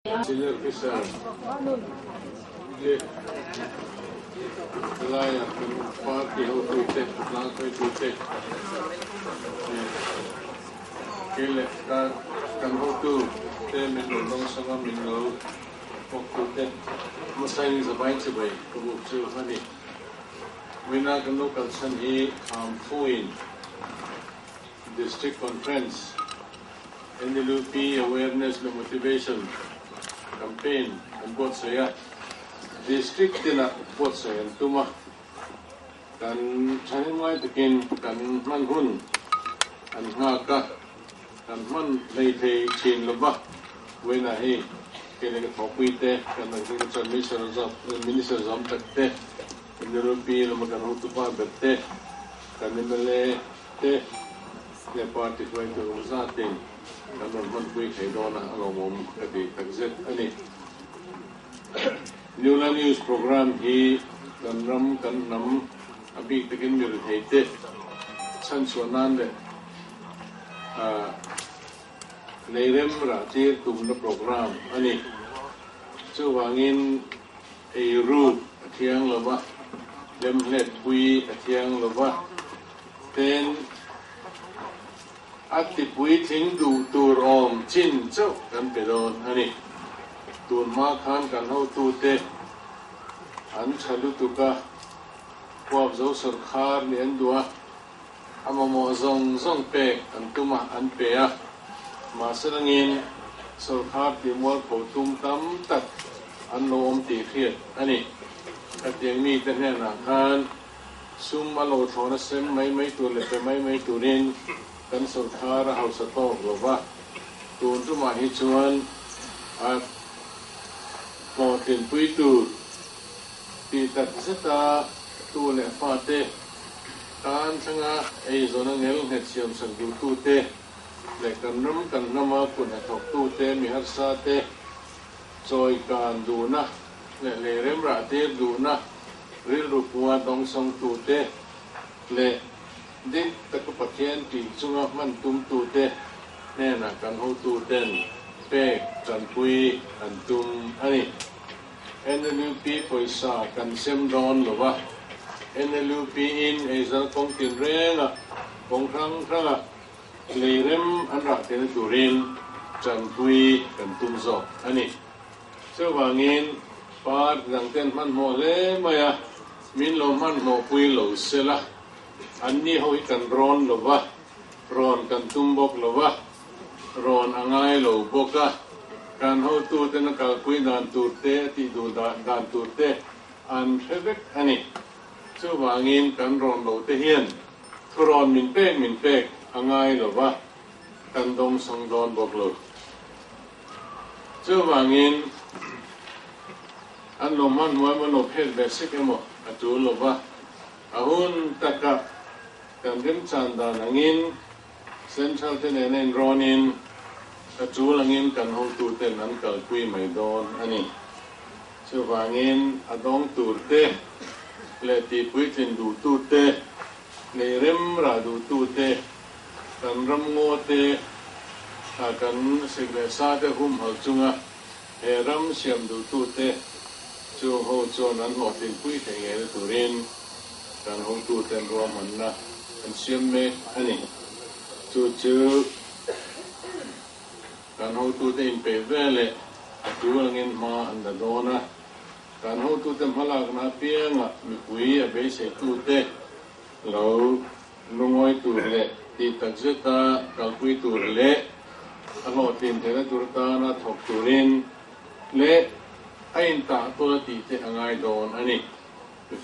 Senior officer, Laya, party ho tuite, lang ko tuite. Kile kan ho tu, te minulong sama minul, ho tuite. Masay sa bayan sa bay, kubuchu hani. Wina kan local san hi fuin district conference, NLP awareness and motivation campaign ang buat saya district din na buat saya tuma kan sanin mai takin kan manhun an ngaka kan man nei thei chin loba wena hi kele ka thopuite kan naging minister zam takte NLP lo makan hutupa berte kan nimele te ne party ko ito usatin namun menteri kehidupan umum di Texas ini New News program hi kan nam abi tekin mirhete sansuanan de leirem ratir tumna program ani cuwangin eru tiang laba lemlet pui tiang laba ten ati pui ting du tur om chin châu kan pedon ani tur ma khan kan ho tu te an chalu tu ka kwab zo sarkar ni andua amamo zong pe an tuma an pe a ma sarangin sarkar ti mol ko tum tam tak an lom ti khiat ani atiang mi te na khan sum alo thona sem mai tu le pe mai turin kan sarkar house to lova tun tu ma hi chuan a mo tin pui tu ti tat seta tu le fa te kan sanga ei zona ngel het siam sang du tu te le kan nama kun thok tu te mi har sa te choi kan du na le rem ra te du na ril ru puwa dong song tu te le din takku pathian ti chunga man tum tu te nena kan ho tu ten pe kan pui an tum ani NLP poisa kan sem don lova NLP in ezal kong tin renga kong rang leirem an ra ten turin kan pui kan tum zo ani so wangin par dang ten man mo le maya min lo man mo pui lo sela Ani hoi kan ron lova, ron kan tumbok lova, ron angai lo boka, kan ho tu te na kalpui dan turte ti du dan turte an hebek ani. So wangin kan ron lo te hian, ron min pek angai lova, kan dom song don bok lo. So wangin an lo man mo no phet basic emo atu lova, ahun taka kan rim chanda nangin central tenen ronin chu langin kan ho tu ten an kal pui mai don ani chu wangin adong turte le ti pui tin du tu te le rem ra du tu te kan ram ngo te kan sigre sa te hum hal chunga he ram siam du tu te chu ho chon an ho tin pui te nge turin kan ho tu ten ro man na an siam me ani chu kan ho tu te in pe vele chu langin ma an da dona kan ho tu te malak na pianga mi pui a be se tu te lo lungoi tu le ti takzeta kal pui tu le alo tin te na turta na thok turin le ain ta to ti te angai don ani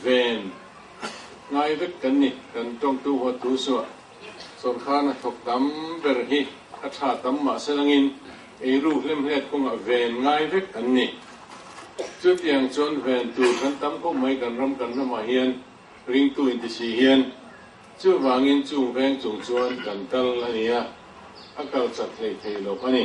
ven ngai vek kan ni kan tong tu ho tu so son khana thok tam ber hi a tha tam ma selangin e ru lem het kong a ven ngai vek kan ni chu tiang chon ven tu kan tam ko mai kan ram kan ma hian ring tu in ti si hian chu wangin chu veng chung chuan kan kal ania a kal chat thei lo ani